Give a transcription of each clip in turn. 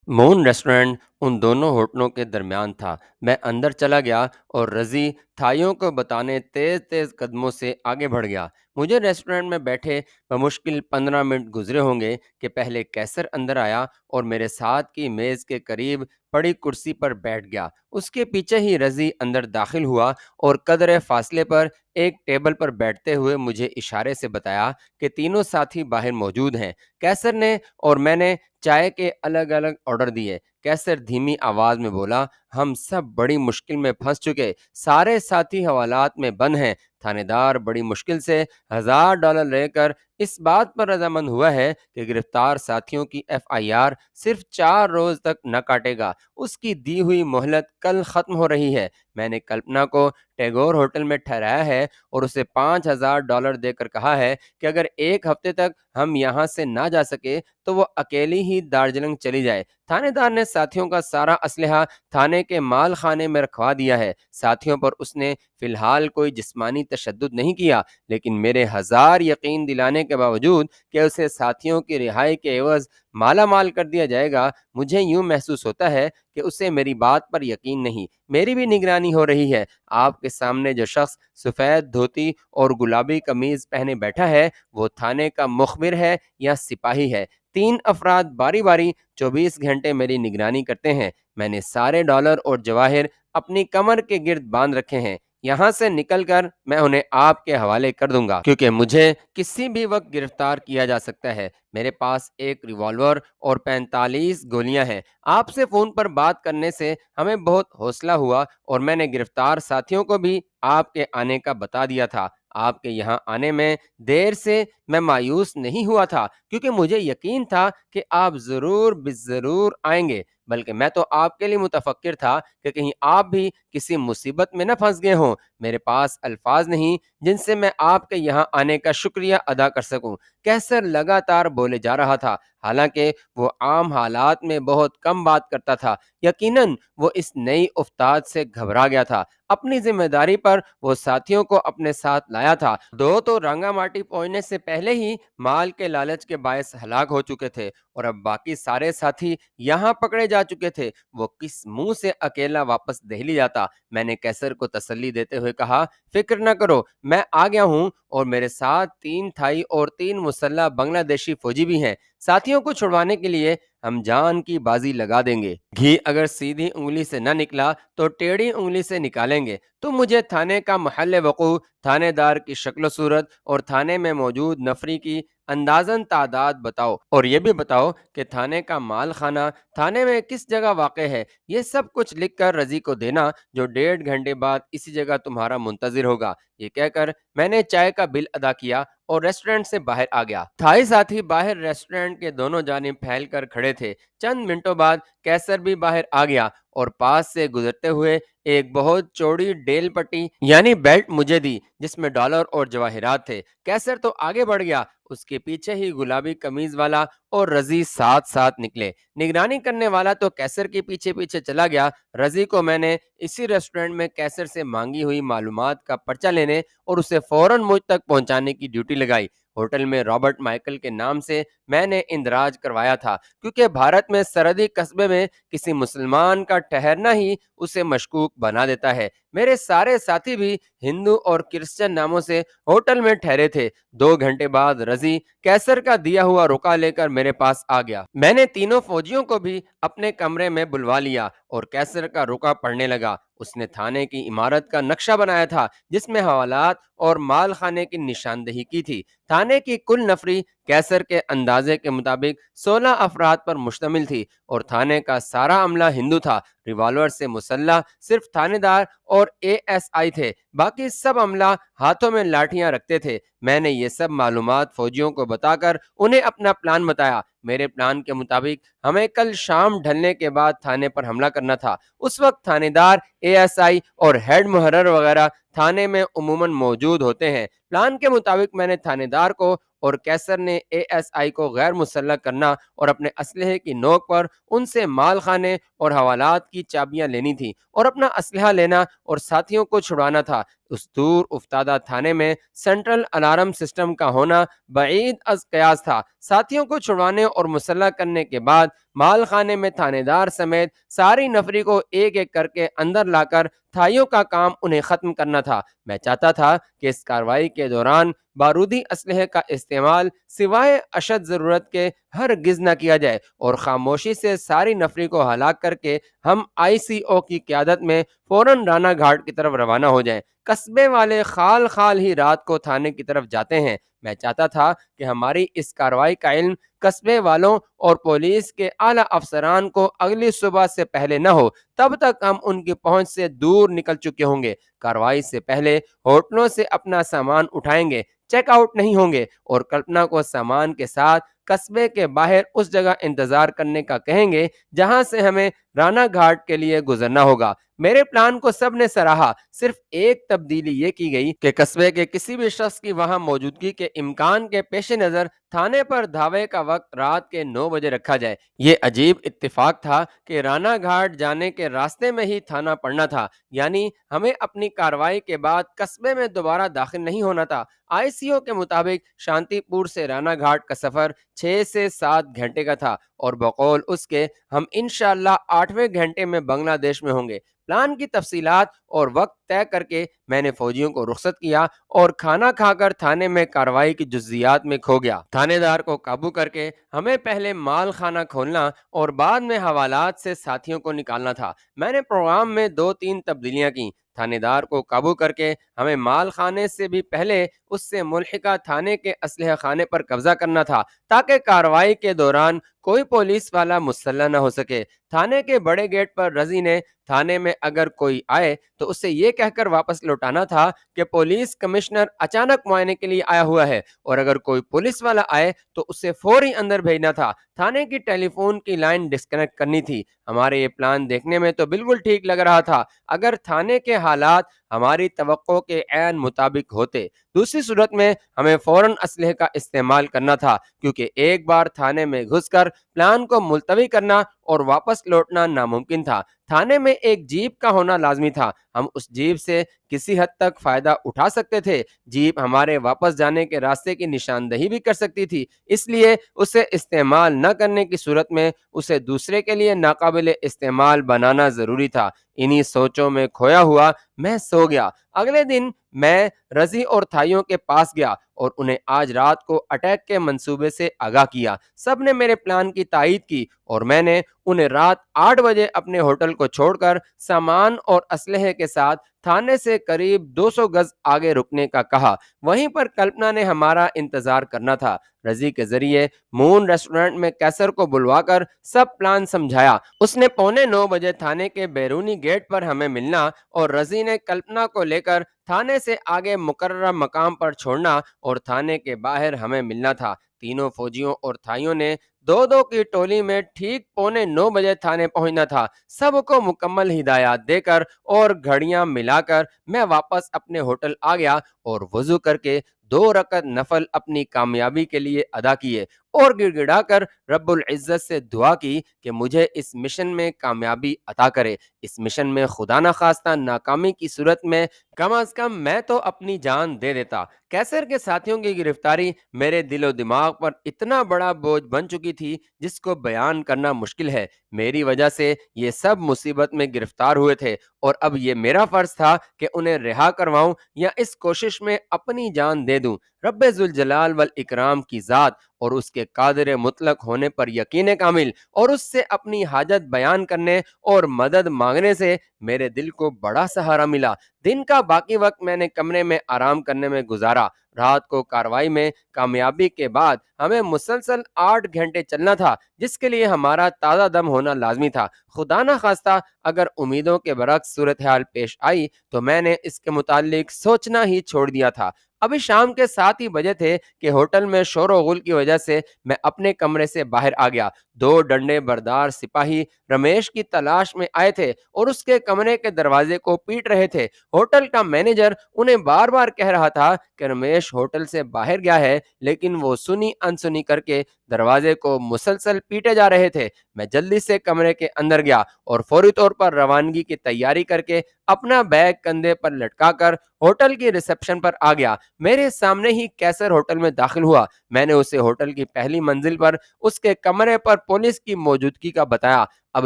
مون restaurant ان دونوں ہوٹلوں کے درمیان تھا۔ میں اندر چلا گیا اور رضی تھائیوں کو بتانے تیز تیز قدموں سے آگے بڑھ گیا۔ مجھے ریسٹورنٹ میں بیٹھے بمشکل 15 منٹ گزرے ہوں گے کہ پہلے کیسر اندر آیا اور میرے ساتھ کی میز کے قریب پڑی کرسی پر بیٹھ گیا۔ اس کے پیچھے ہی رضی اندر داخل ہوا اور قدرے فاصلے پر ایک ٹیبل پر بیٹھتے ہوئے مجھے اشارے سے بتایا کہ تینوں ساتھی باہر موجود ہیں۔ کیسر نے اور میں نے چائے کے الگ الگ آرڈر دیے۔ کیسر دھیمی آواز میں بولا، ہم سب بڑی مشکل میں پھنس چکے، سارے ساتھی حوالات میں بند ہیں۔ تھانے دار بڑی مشکل سے $1000 لے کر اس بات پر رضامند ہوا ہے کہ گرفتار ساتھیوں کی FIR صرف 4 روز تک نہ کاٹے گا۔ اس کی دی ہوئی مہلت کل ختم ہو رہی ہے۔ میں نے کلپنا کو ٹیگور ہوٹل میں ٹھہرایا ہے اور اسے $5000 دے کر کہا ہے کہ اگر ایک ہفتے تک ہم یہاں سے نہ جا سکے تو وہ اکیلی ہی دارجلنگ چلی جائے۔ تھانے دار نے ساتھیوں کا سارا اسلحہ تھانے کے مال خانے میں رکھوا دیا ہے۔ ساتھیوں پر اس نے فی الحال کوئی جسمانی تشدد نہیں کیا، لیکن میرے ہزار یقین دلانے کے باوجود کہ اسے ساتھیوں کی رہائی کے عوض مالا مال کر دیا جائے گا، مجھے یوں محسوس ہوتا ہے کہ اسے میری بات پر یقین نہیں۔ میری بھی نگرانی ہو رہی ہے۔ آپ کے سامنے جو شخص سفید دھوتی اور گلابی قمیض پہنے بیٹھا ہے، وہ تھانے کا مخبر ہے یا سپاہی ہے؟ 3 افراد باری باری 24 گھنٹے میری نگرانی کرتے ہیں۔ میں نے سارے ڈالر اور جواہر اپنی کمر کے گرد باندھ رکھے ہیں۔ یہاں سے نکل کر میں انہیں آپ کے حوالے کر دوں گا، کیونکہ مجھے کسی بھی وقت گرفتار کیا جا سکتا ہے۔ میرے پاس ایک ریوالور اور 45 گولیاں ہیں۔ آپ سے فون پر بات کرنے سے ہمیں بہت حوصلہ ہوا اور میں نے گرفتار ساتھیوں کو بھی آپ کے آنے کا بتا دیا تھا۔ آپ کے یہاں آنے میں دیر سے میں مایوس نہیں ہوا تھا، کیونکہ مجھے یقین تھا کہ آپ ضرور بضرور آئیں گے، بلکہ میں تو آپ کے لیے متفکر تھا کہ کہیں آپ بھی کسی مصیبت میں نہ پھنس گئے ہوں۔ میرے پاس الفاظ نہیں جن سے میں آپ کے یہاں آنے کا شکریہ ادا کر سکوں۔ کیسر لگاتار بولے جا رہا تھا، حالانکہ وہ عام حالات میں بہت کم بات کرتا تھا۔ یقیناً وہ اس نئی افتاد سے گھبرا گیا تھا۔ اپنی ذمہ داری پر وہ ساتھیوں کو اپنے ساتھ لایا تھا۔ دو تو رانگا ماٹی پہنچنے سے پہلے ہی مال کے لالچ کے باعث ہلاک ہو چکے تھے، اور اب باقی سارے ساتھی یہاں پکڑے جا چکے تھے۔ وہ کس منہ سے اکیلا واپس دہلی جاتا؟ میں نے کیسر کو تسلی دیتے ہوئے کہا، فکر نہ کرو، میں آ گیا ہوں، اور میرے ساتھ 3 تھائی اور 3 مسلح بنگلہ دیشی فوجی بھی ہیں۔ ساتھیوں کو چھڑوانے کے لیے ہم جان کی بازی لگا دیں گے۔ گھی اگر سیدھی انگلی سے نہ نکلا تو ٹیڑھی انگلی سے نکالیں گے۔ تم مجھے تھانے کا محل وقوع، تھانے دار کی شکل و صورت اور تھانے میں موجود نفری کی اندازاً تعداد بتاؤ، اور یہ بھی بتاؤ کہ تھانے کا مال خانہ تھانے میں کس جگہ واقع ہے۔ یہ سب کچھ لکھ کر رضی کو دینا، جو 1.5 گھنٹے بعد اسی جگہ تمہارا منتظر ہوگا۔ یہ کہہ کر میں نے چائے کا بل ادا کیا اور ریسٹورنٹ سے باہر آ گیا۔ تھائی ساتھی باہر ریسٹورنٹ کے دونوں جانب پھیل کر کھڑے تھے۔ چند منٹوں بعد کیسر بھی باہر آ گیا اور پاس سے گزرتے ہوئے ایک بہت چوڑی ڈیل پٹی یعنی بیلٹ مجھے دی، جس میں ڈالر اور جواہرات تھے۔ کیسر تو آگے بڑھ گیا، اس کے پیچھے ہی گلابی قمیض والا اور رضی ساتھ ساتھ نکلے۔ نگرانی کرنے والا تو کیسر کے پیچھے پیچھے چلا گیا۔ رضی کو میں نے اسی ریسٹورنٹ میں کیسر سے مانگی ہوئی معلومات کا پرچہ لینے اور اسے فوراً مجھ تک پہنچانے کی ڈیوٹی لگائی۔ ہوٹل میں رابرٹ مائیکل کے نام سے میں نے اندراج کروایا تھا، کیونکہ بھارت میں سرحدی قصبے میں کسی مسلمان کا ٹھہرنا ہی اسے مشکوک بنا دیتا ہے۔ میرے سارے ساتھی بھی ہندو اور کرسچن ناموں سے ہوٹل میں ٹھہرے تھے۔ 2 گھنٹے بعد رضی کیسر کا دیا ہوا رکا لے کر میرے پاس آ گیا۔ میں نے تینوں فوجیوں کو بھی اپنے کمرے میں بلوا لیا اور کیسر کا رکا پڑھنے لگا۔ اس نے تھانے کی عمارت کا نقشہ بنایا تھا، جس میں حوالات اور مال خانے کی نشاندہی کی تھی۔ تھانے کی کل نفری کیسر کے اندازے کے مطابق 16 افراد پر مشتمل تھی، اور تھانے کا سارا عملہ ہندو تھا۔ ریوالور سے مسلح صرف تھانے دار اور ASI تھے، باقی سب عملہ ہاتھوں میں لاٹھیاں رکھتے تھے۔ میں نے یہ سب معلومات فوجیوں کو بتا کر انہیں اپنا پلان بتایا۔ میرے پلان کے مطابق ہمیں کل شام ڈھلنے کے بعد تھانے پر حملہ کرنا تھا۔ اس وقت تھانے دار، ASI اور ہیڈ محرر وغیرہ تھانے میں عموماً موجود ہوتے ہیں۔ پلان کے مطابق میں نے تھانے دار کو اور کیسر نے ASI کو غیر مسلح کرنا اور اپنے اسلحے کی نوک پر ان سے مال خانے اور حوالات کی چابیاں لینی تھی اور اپنا اسلحہ لینا اور ساتھیوں کو چھڑانا تھا۔ اس دور افتادہ تھانے میں سینٹرل الارم سسٹم کا ہونا بعید از قیاس تھا۔ ساتھیوں کو چھڑوانے اور مسلح کرنے کے بعد مال خانے میں تھانے دار سمیت ساری نفری کو ایک ایک کر کے اندر لا کر تھائیوں کا کام انہیں ختم کرنا تھا۔ میں چاہتا تھا کہ اس کارروائی کے دوران بارودی اسلحے کا استعمال سوائے اشد ضرورت کے ہرگز نہ کیا جائے اور خاموشی سے ساری نفری کو ہلاک کر کے ہم ICO کی قیادت میں فوراً رانا گھاٹ کی طرف روانہ ہو جائیں۔ قصبے والے خال خال ہی رات کو تھانے کی طرف جاتے ہیں۔ میں چاہتا تھا کہ ہماری اس کارروائی کا علم قصبے والوں اور پولیس کے اعلیٰ افسران کو اگلی صبح سے پہلے نہ ہو، تب تک ہم ان کی پہنچ سے دور نکل چکے ہوں گے۔ کارروائی سے پہلے ہوٹلوں سے اپنا سامان اٹھائیں گے، چیک آؤٹ نہیں ہوں گے اور کلپنا کو سامان کے ساتھ قصبے کے باہر اس جگہ انتظار کرنے کا کہیں گے جہاں سے ہمیں رانا گھاٹ کے لیے گزرنا ہوگا۔ میرے پلان کو سب نے سراہا، صرف ایک تبدیلی یہ کی گئی کہ قصبے کے کسی بھی شخص کی وہاں موجودگی کے امکان کے پیش نظر تھانے پر دھاوے کا وقت رات کے 9 بجے رکھا جائے۔ یہ عجیب اتفاق تھا کہ رانا گھاٹ جانے کے راستے میں ہی تھانہ پڑنا تھا، یعنی ہمیں اپنی کارروائی کے بعد قصبے میں دوبارہ داخل نہیں ہونا تھا۔ ICO کے مطابق شانتی پور سے رانا گھاٹ کا سفر 6 سے 7 گھنٹے کا تھا اور بقول اس کے ہم انشاءاللہ 8ویں گھنٹے میں بنگلہ دیش میں ہوں گے۔ پلان کی تفصیلات اور وقت طے کر کے میں نے فوجیوں کو رخصت کیا اور کھانا کھا کر تھانے میں کارروائی کی جزیات میں کھو گیا۔ تھانے دار کو قابو کر کے ہمیں پہلے مال خانہ کھولنا اور بعد میں حوالات سے ساتھیوں کو نکالنا تھا۔ میں نے پروگرام میں 2-3 تبدیلیاں کی۔ تھانے دار کو قابو کر کے ہمیں مال خانے سے بھی پہلے اس سے ملحقہ تھانے کے اسلحہ خانے پر قبضہ کرنا تھا تاکہ کارروائی کے دوران کوئی پولیس والا مسلح نہ ہو سکے۔ تھانے کے بڑے گیٹ پر رضی نے تھانے میں اگر کوئی آئے تو اسے یہ کہہ کر واپس لوٹانا تھا کہ پولیس کمشنر اچانک معائنے کے لیے آیا ہوا ہے، اور اگر کوئی پولیس والا آئے تو اسے فوری اندر بھیجنا تھا۔ تھانے کی ٹیلی فون کی لائن ڈسکنیکٹ کرنی تھی۔ ہمارے یہ پلان دیکھنے میں تو بالکل ٹھیک لگ رہا تھا اگر تھانے کے حالات ہماری توقع کے عین مطابق ہوتے۔ دوسری صورت میں ہمیں فوراً اسلحے کا استعمال کرنا تھا، کیونکہ ایک بار تھانے میں گھس کر پلان کو ملتوی کرنا اور واپس لوٹنا ناممکن تھا۔ تھانے میں ایک جیپ کا ہونا لازمی تھا۔ ہم اس جیپ سے کسی حد تک فائدہ اٹھا سکتے تھے۔ جیپ ہمارے واپس جانے کے راستے کی نشاندہی بھی کر سکتی تھی، اس لیے اسے استعمال نہ کرنے کی صورت میں اسے دوسرے کے لیے ناقابل استعمال بنانا ضروری تھا۔ انہی سوچوں میں کھویا ہوا میں سو گیا۔ اگلے دن میں رضی اور تھائیوں کے پاس گیا اور انہیں آج رات کو اٹیک کے منصوبے سے آگاہ کیا۔ سب نے میرے پلان کی تائید کی اور میں نے انہیں رات 8 بجے اپنے ہوٹل کو چھوڑ کر سامان اور اسلحے کے ساتھ تھانے سے قریب 200 گز آگے رکنے کا کہا۔ وہیں پر کلپنا نے ہمارا انتظار کرنا تھا۔ رضی کے ذریعے مون ریسٹورنٹ میں کیسر کو بلوا کر سب پلان سمجھایا۔ اس نے 8:45 بجے تھانے کے بیرونی گیٹ پر ہمیں ملنا اور رضی نے کلپنا کو لے کر تھانے سے آگے مقررہ مقام پر چھوڑنا اور تھانے کے باہر ہمیں ملنا تھا۔ تینوں فوجیوں اور تھائیوں نے 2-2 کی ٹولی میں ٹھیک 8:45 بجے تھانے پہنچنا تھا۔ سب کو مکمل ہدایات دے کر اور گھڑیاں ملا کر میں واپس اپنے ہوٹل آ گیا اور وضو کر کے 2 رکعت نفل اپنی کامیابی کے لیے ادا کیے اور گڑ گڑا کر رب العزت سے دعا کی کہ مجھے اس مشن میں کامیابی عطا کرے۔ اس مشن میں خدا نخواستہ ناکامی کی صورت میں کم از کم میں تو اپنی جان دے دیتا۔ کیسر کے ساتھیوں کی گرفتاری میرے دل و دماغ پر اتنا بڑا بوجھ بن چکی تھی جس کو بیان کرنا مشکل ہے۔ میری وجہ سے یہ سب مصیبت میں گرفتار ہوئے تھے اور اب یہ میرا فرض تھا کہ انہیں رہا کرواؤں یا اس کوشش میں اپنی جان دے دوں۔ رب ذوالجلال والاکرام کی ذات اور اس کے قادر مطلق ہونے پر یقین کامل اور اس سے اپنی حاجت بیان کرنے اور مدد مانگنے سے میرے دل کو بڑا سہارا ملا۔ دن کا باقی وقت میں نے کمرے میں آرام کرنے میں گزارا۔ رات کو کارروائی میں کامیابی کے بعد ہمیں مسلسل 8 گھنٹے چلنا تھا، جس کے لیے ہمارا تازہ دم ہونا لازمی تھا۔ خدا نہ خواستہ اگر امیدوں کے برعکس صورتحال پیش آئی تو میں نے اس کے متعلق سوچنا ہی چھوڑ دیا تھا۔ ابھی شام کے 7 ہی بجے تھے کہ ہوٹل میں شور و غل کی وجہ سے میں اپنے کمرے سے باہر آ گیا۔ 2 ڈنڈے بردار سپاہی رمیش کی تلاش میں آئے تھے اور اس کے کمرے کے دروازے کو پیٹ رہے تھے۔ ہوٹل کا مینیجر انہیں بار بار کہہ رہا تھا کہ رمیش ہوٹل سے باہر گیا ہے، لیکن وہ سنی انسنی کر کے دروازے کو مسلسل پیٹے جا رہے تھے۔ میں جلدی سے کمرے کے اندر گیا اور فوری طور پر روانگی کی تیاری کر کے اپنا بیگ کندھے پر لٹکا کر ہوٹل کی ریسپشن پر آ گیا۔ میرے سامنے ہی کیسر ہوٹل میں داخل ہوا۔ میں نے اسے ہوٹل کی پہلی منزل پر اس کے کمرے پر پولیس کی موجودگی کا بتایا۔ اب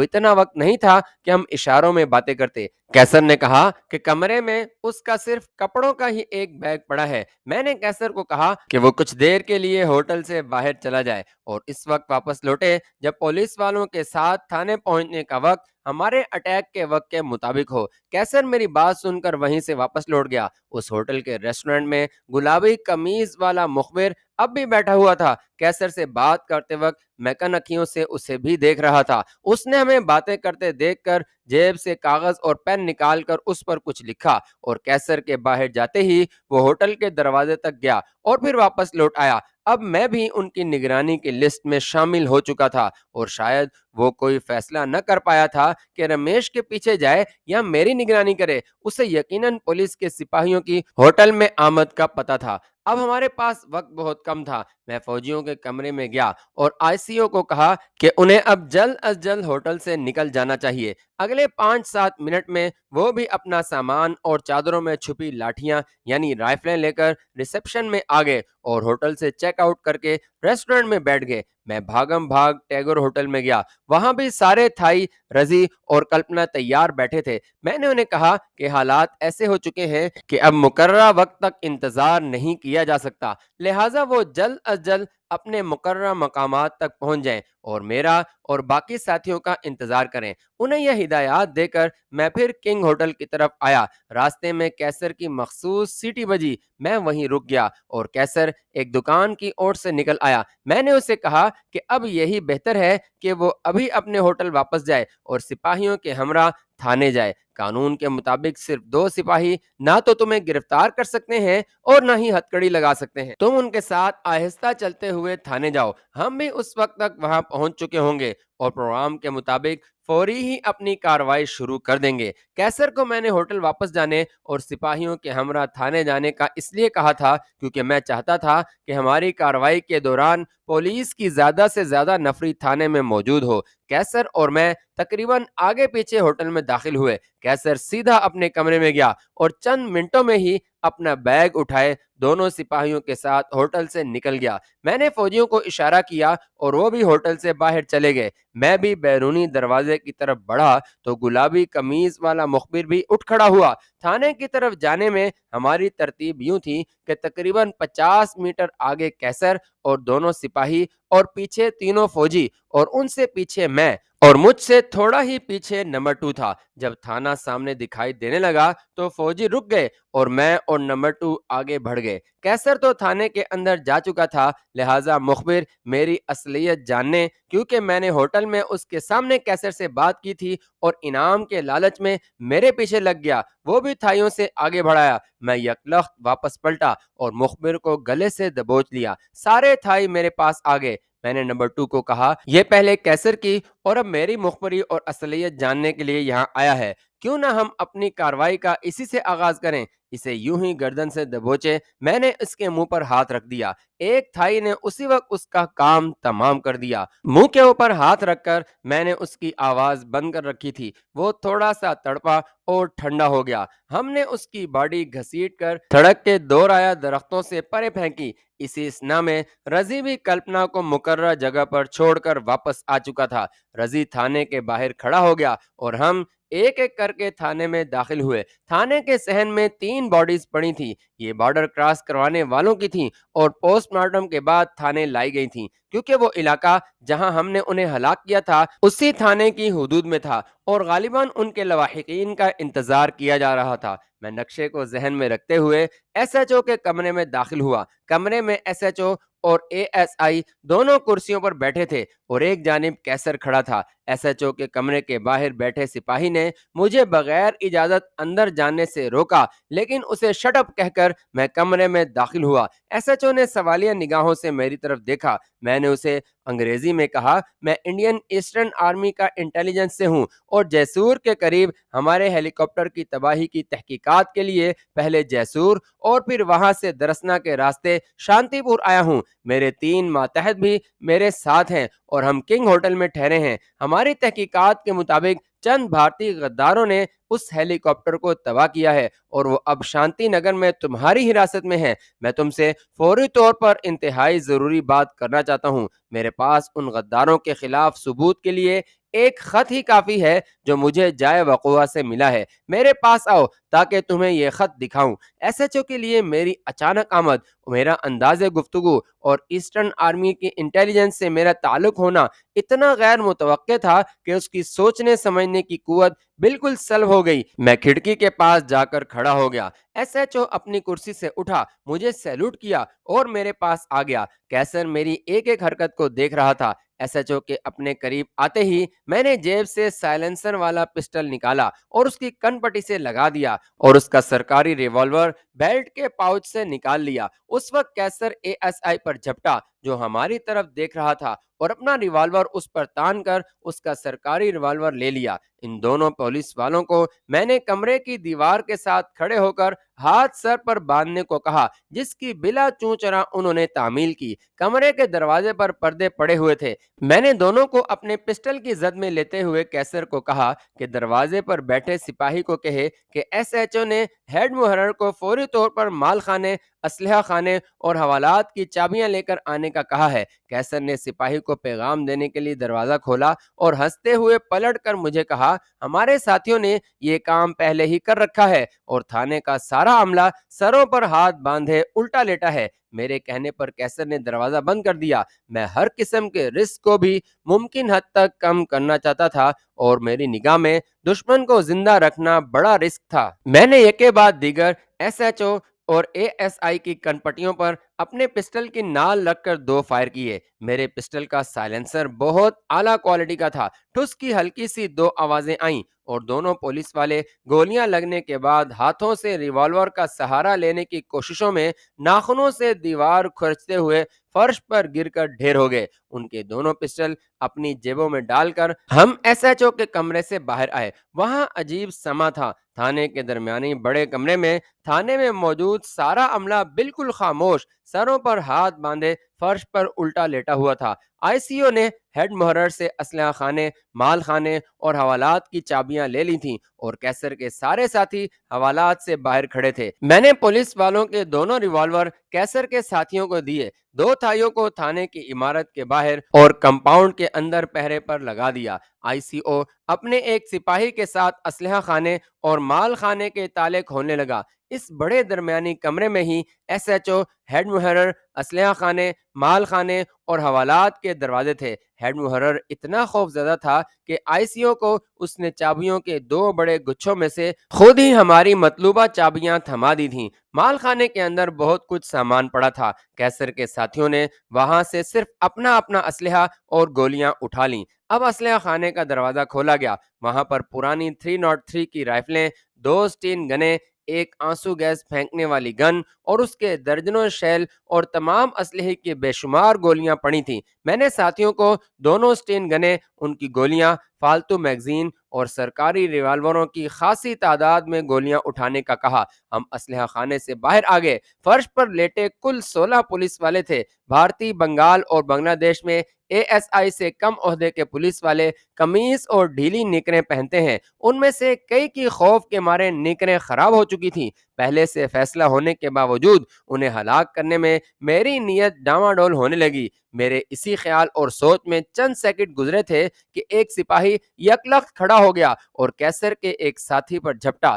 اتنا وقت نہیں تھا کہ ہم اشاروں میں باتیں کرتے۔ کیسر نے کہا کہ کمرے میں اس کا صرف کپڑوں کا ہی ایک بیگ پڑا ہے۔ میں نے کیسر کو کہا کہ وہ کچھ دیر کے لیے ہوٹل سے باہر چلا جائے اور اس وقت واپس لوٹے جب پولیس والوں کے ساتھ تھانے پہنچنے کا وقت ہمارے اٹیک کے وقت کے مطابق ہو۔ کیسر میری بات سن کر وہیں سے واپس لوٹ گیا۔ اس ہوٹل کے ریسٹورنٹ میں گلابی قمیض والا مخبر اب بھی بیٹھا ہوا تھا۔ کیسر سے بات کرتے وقت میں کنکھیوں سے اسے بھی دیکھ رہا تھا۔ اس نے ہمیں باتیں کرتے دیکھ کر جیب سے کاغذ اور پین نکال کر اس پر کچھ لکھا اور کیسر کے باہر جاتے ہی وہ ہوٹل کے دروازے تک گیا اور پھر واپس لوٹ آیا۔ اب میں بھی ان کی نگرانی کی لسٹ میں شامل ہو چکا تھا اور شاید وہ کوئی فیصلہ نہ کر پایا تھا کہ رمیش کے پیچھے جائے یا میری نگرانی کرے۔ اسے یقیناً پولیس کے سپاہیوں کی ہوٹل میں آمد کا پتہ تھا۔ اب ہمارے پاس وقت بہت کم تھا۔ میں فوجیوں کے کمرے میں گیا اور آئی سی او کو کہا کہ انہیں اب جلد از جلد ہوٹل سے نکل جانا چاہیے۔ اگلے 5-7 منٹ میں وہ بھی اپنا سامان اور چادروں میں چھپی لاٹھیاں یعنی رائفلیں لے کر ریسپشن میں آ گئے اور ہوٹل سے چیک آؤٹ کر کے ریسٹورنٹ میں بیٹھ گئے۔ میں بھاگم بھاگ ٹیگور ہوٹل میں گیا۔ وہاں بھی سارے تھائی، رضی اور کلپنا تیار بیٹھے تھے۔ میں نے انہیں کہا کہ حالات ایسے ہو چکے ہیں کہ اب مقررہ وقت تک انتظار نہیں کیا جا سکتا، لہٰذا وہ جلد از جلد اپنے مقررہ مقامات تک پہنچ جائیں اور میرا اور باقی ساتھیوں کا انتظار کریں۔ انہیں یہ ہدایات دے کر میں پھر کنگ ہوٹل کی طرف آیا۔ راستے میں کیسر کی مخصوص سیٹی بجی۔ میں وہیں رک گیا اور کیسر ایک دکان کی اوٹ سے نکل آیا۔ میں نے اسے کہا کہ اب یہی بہتر ہے کہ وہ ابھی اپنے ہوٹل واپس جائے اور سپاہیوں کے ہمراہ تھانے جائے۔ قانون کے مطابق صرف 2 سپاہی نہ تو تمہیں گرفتار کر سکتے ہیں اور نہ ہی ہتکڑی لگا سکتے ہیں۔ تم ان کے ساتھ آہستہ چلتے ہوئے تھانے جاؤ۔ ہم بھی اس وقت تک وہاں پہنچ چکے ہوں گے اور پروگرام کے مطابق فوری ہی اپنی کارروائی شروع کر دیں گے۔ کیسر کو میں نے ہوٹل واپس جانے اور سپاہیوں کے ہمراہ تھانے جانے کا اس لیے کہا تھا کیونکہ میں چاہتا تھا کہ ہماری کارروائی کے دوران پولیس کی زیادہ سے زیادہ نفری تھانے میں موجود ہو۔ کیسر اور میں تقریباً آگے پیچھے ہوٹل میں داخل ہوئے۔ کیسر سیدھا اپنے کمرے میں گیا اور چند منٹوں میں ہی اپنا بیگ اٹھائے دونوں سپاہیوں کے ساتھ ہوٹل سے نکل گیا۔ میں نے فوجیوں کو اشارہ کیا اور وہ بھی ہوٹل سے باہر چلے گئے۔ میں بھی بیرونی دروازے کی طرف بڑھا تو گلابی قمیض والا مخبر بھی اٹھ کھڑا ہوا۔ تھانے کی طرف جانے میں ہماری ترتیب یوں تھی کہ تقریباً 50 میٹر آگے کیسر اور دونوں سپاہی اور پیچھے تینوں فوجی اور ان سے پیچھے میں اور مجھ سے تھوڑا ہی پیچھے نمبر 2 تھا۔ جب تھانہ سامنے دکھائی دینے لگا تو فوجی رک گئے اور میں اور نمبر 2 آگے بڑھ گئے۔ کیسر تو تھانے کے اندر جا چکا تھا، لہٰذا مخبر میری اصلیت جاننے، کیونکہ میں نے ہوٹل میں اس کے سامنے کیسر سے بات کی تھی اور انعام کے لالچ میں میرے پیچھے لگ گیا، وہ بھی تھائیوں سے آگے بڑھایا۔ میں یکلخت واپس پلٹا اور مخبر کو گلے سے دبوچ لیا۔ سارے تھائی میرے پاس آ گئے۔ میں نے نمبر 2 کو کہا، یہ پہلے کیسر کی اور اب میری مخبری اور اصلیت جاننے کے لیے یہاں آیا ہے، کیوں نہ ہم اپنی کارروائی کا اسی سے آغاز کریں۔ اسے یوں ہی گردن سے دبوچے میں نے اس کے منہ پر ہاتھ رکھ دیا۔ ایک تھائی نے اسی وقت اس کا کام تمام کر دیا۔ منہ کے اوپر ہاتھ رکھ کر میں نے اس کی آواز بند کر رکھی تھی۔ وہ تھوڑا سا تڑپا اور ٹھنڈا ہو گیا۔ ہم نے اس کی باڈی گھسیٹ کر سڑک کے دورایا درختوں سے پرے پھینکی۔ اسی اسنا میں رضی بھی کلپنا کو مقررہ جگہ پر چھوڑ کر واپس آ چکا تھا۔ رضی تھانے کے باہر کھڑا ہو گیا اور ہم ایک ایک کر کے تھانے میں داخل ہوئے۔ تھانے کے صحن میں 3 باڈیز پڑی تھیں۔ یہ بارڈر کراس کروانے والوں کی تھیں اور پوسٹ مارٹم کے بعد تھانے لائی گئی تھیں، کیونکہ وہ علاقہ جہاں ہم نے انہیں ہلاک کیا تھا اسی تھانے کی حدود میں تھا اور غالباً ان کے لواحقین کا انتظار کیا جا رہا تھا۔ میں نقشے کو ذہن میں رکھتے ہوئے ایس ایچ او کے کمرے میں داخل ہوا۔ کمرے میں ایس ایچ او اور اے ایس آئی دونوں کرسیوں پر بیٹھے تھے اور ایک جانب کیسر کھڑا تھا۔ ایس ایچ او کے کمرے کے باہر بیٹھے سپاہی نے مجھے بغیر اجازت اندر جانے سے روکا، لیکن اسے شٹ اپ کہہ کر میں کمرے میں داخل ہوا۔ ایس ایچ او نے سوالیہ نگاہوں سے میری طرف دیکھا۔ میں نے اسے انگریزی میں کہا، میں انڈین ایسٹرن آرمی کا انٹیلیجنس سے ہوں اور جیسور کے قریب ہمارے ہیلی کاپٹر کی تباہی کی تحقیقات کے لیے پہلے جیسور اور پھر وہاں سے درسنا کے راستے شانتی پور آیا ہوں۔ میرے 3 ماتحت بھی میرے ساتھ ہیں اور ہم کنگ ہوٹل میں ٹھہرے ہیں۔ ہماری تحقیقات کے مطابق چند بھارتی غداروں نے اس ہیلی کاپٹر کو تباہ کیا ہے اور وہ اب شانتی نگر میں تمہاری حراست میں ہے۔ میں تم سے فوری طور پر انتہائی ضروری بات کرنا چاہتا ہوں۔ میرے پاس ان غداروں کے خلاف ثبوت کے لیے ایک خط ہی کافی ہے جو مجھے جائے وقوع سے ملا ہے۔ میرے پاس آؤ تاکہ تمہیں یہ خط دکھاؤں۔ ایس ایچ او کے لیے میری اچانک آمد، میرا انداز گفتگو اور ایسٹرن آرمی کی انٹیلیجنس سے میرا تعلق ہونا اتنا غیر متوقع تھا کہ اس کی سوچنے سمجھنے کی قوت بالکل سلب ہو گئی۔ میں کھڑکی کے پاس جا کر کھڑا ہو گیا۔ ایس ایچ او اپنی کرسی سے اٹھا، مجھے سیلوٹ کیا اور میرے پاس آ گیا۔ کیسر میری ایک ایک حرکت کو دیکھ رہا تھا۔ ایس ایچ او کے اپنے قریب آتے ہی میں نے جیب سے سائلنسر والا پسٹل نکالا اور اس کی کن پٹی سے لگا دیا اور اس کا سرکاری ریوالور بیلٹ کے پاؤچ سے نکال لیا۔ اس وقت کیسر اے ایس آئی پر جھپٹا جو ہماری طرف دیکھ رہا تھا اور اپنا ریوالور اس پر تان کر اس کا سرکاری ریوالور لے لیا۔ ان دونوں پولیس والوں کو میں نے کمرے کی دیوار کے ساتھ کھڑے ہو کر ہاتھ سر پر باندھنے کو کہا، جس کی بلا چوں چرا انہوں نے تعمیل کی۔ کمرے کے دروازے پر پردے پڑے ہوئے تھے۔ میں نے دونوں کو اپنے پسٹل کی زد میں لیتے ہوئے کیسر کو کہا کہ دروازے پر بیٹھے سپاہی کو کہے کہ ایس ایچ او نے ہیڈ محرر کو فوری طور پر مال خانے، اسلحہ خانے اور حوالات کی چابیاں لے کر آنے کا کہا ہے۔ کیسر نے سپاہی کو پیغام دینے کے لیے دروازہ کھولا اور ہنستے ہوئے پلٹ کر مجھے کہا، ہمارے ساتھیوں نے یہ کام پہلے ہی کر رکھا ہے اور تھانے کا سارا عملہ سروں پر ہاتھ باندھے الٹا لیٹا ہے۔ میرے کہنے پر کیسر نے دروازہ بند کر دیا۔ میں ہر قسم کے رسک کو بھی ممکن حد تک کم کرنا چاہتا تھا اور میری نگاہ میں دشمن کو زندہ رکھنا بڑا رسک تھا۔ میں نے ایک کے بعد دیگر ایس ایچ او اور اے ایس آئی کی کن پٹیوں پر اپنے پسٹل کی نال رکھ کر 2 فائر کیے۔ میرے پسٹل کا سائلنسر بہت اعلیٰ کوالٹی کا تھا۔ ٹھس کی ہلکی سی 2 آوازیں آئیں اور دونوں پولیس والے گولیاں لگنے کے بعد ہاتھوں سے ریوالور کا سہارا لینے کی کوششوں میں ناخنوں سے دیوار کھرچتے ہوئے فرش پر گر کر ڈھیر ہو گئے۔ ان کے دونوں پسٹل اپنی جیبوں میں ڈال کر ہم ایس ایچ او کے کمرے سے باہر آئے۔ وہاں عجیب سما تھا۔ تھانے کے درمیانی بڑے کمرے میں تھانے میں موجود سارا عملہ بالکل خاموش، سروں پر ہاتھ باندھے فرش پر الٹا لیٹا ہوا تھا۔ آئی سی او نے ہیڈ محرر سے اسلحہ خانے، مال خانے اور حوالات کی چابیاں لے لی تھیں اور کیسر کے سارے ساتھی حوالات سے باہر کھڑے تھے۔ میں نے پولیس والوں کے دونوں ریوالور کیسر کے ساتھیوں کو دیے۔ 2 تھائیوں کو تھانے کی عمارت کے باہر اور کمپاؤنڈ کے اندر پہرے پر لگا دیا۔ آئی سی او اپنے ایک سپاہی کے ساتھ اسلحہ خانے اور مال خانے کے تالے کھولنے لگا۔ اس بڑے درمیانی کمرے میں ہی ایس ایچ او، ہیڈ محرر، اسلحہ خانے، مال خانے اور حوالات کے دروازے تھے۔ ہیڈ محرر اتنا خوف زدہ تھا کہ آئی سی او کو اس نے چابیوں کے 2 بڑے گچھوں میں سے خود ہی ہماری مطلوبہ چابیاں تھما دی تھیں۔ مال خانے کے اندر بہت کچھ سامان پڑا تھا۔ کیسر کے ساتھیوں نے وہاں سے صرف اپنا اسلحہ اور گولیاں اٹھا لیں۔ اب اسلحہ خانے کا دروازہ کھولا گیا۔ وہاں پر پرانی 303 کی رائفلیں، 2 اسٹین گنیں، ایک آنسو گیس پھینکنے والی گن اور اس کے درجنوں شیل اور تمام اسلحے کی بے شمار گولیاں پڑی تھیں۔ میں نے ساتھیوں کو دونوں اسٹین گنیں، ان کی گولیاں، فالتو میگزین اور سرکاری ریوالوروں کی خاصی تعداد میں گولیاں اٹھانے کا کہا۔ ہم اسلحہ خانے سے باہر آ گئے۔ فرش پر لیٹے کل 16 پولیس والے تھے۔ بھارتی، بنگال اور بنگلہ دیش میں اے ایس آئی سے کم عہدے کے پولیس والے قمیص اور ڈھیلی نکریں پہنتے ہیں۔ ان میں سے کئی کی خوف کے مارے نکریں خراب ہو چکی تھیں۔ پہلے سے فیصلہ ہونے کے باوجود انہیں ہلاک کرنے میں میری نیت ڈاواڈول ہونے لگی۔ میرے اسی خیال اور سوچ میں چند سیکنڈ گزرے تھے کہ ایک سپاہی یکلخت کھڑا ہو گیا اور کیسر کے ایک ساتھی پر جھپٹا۔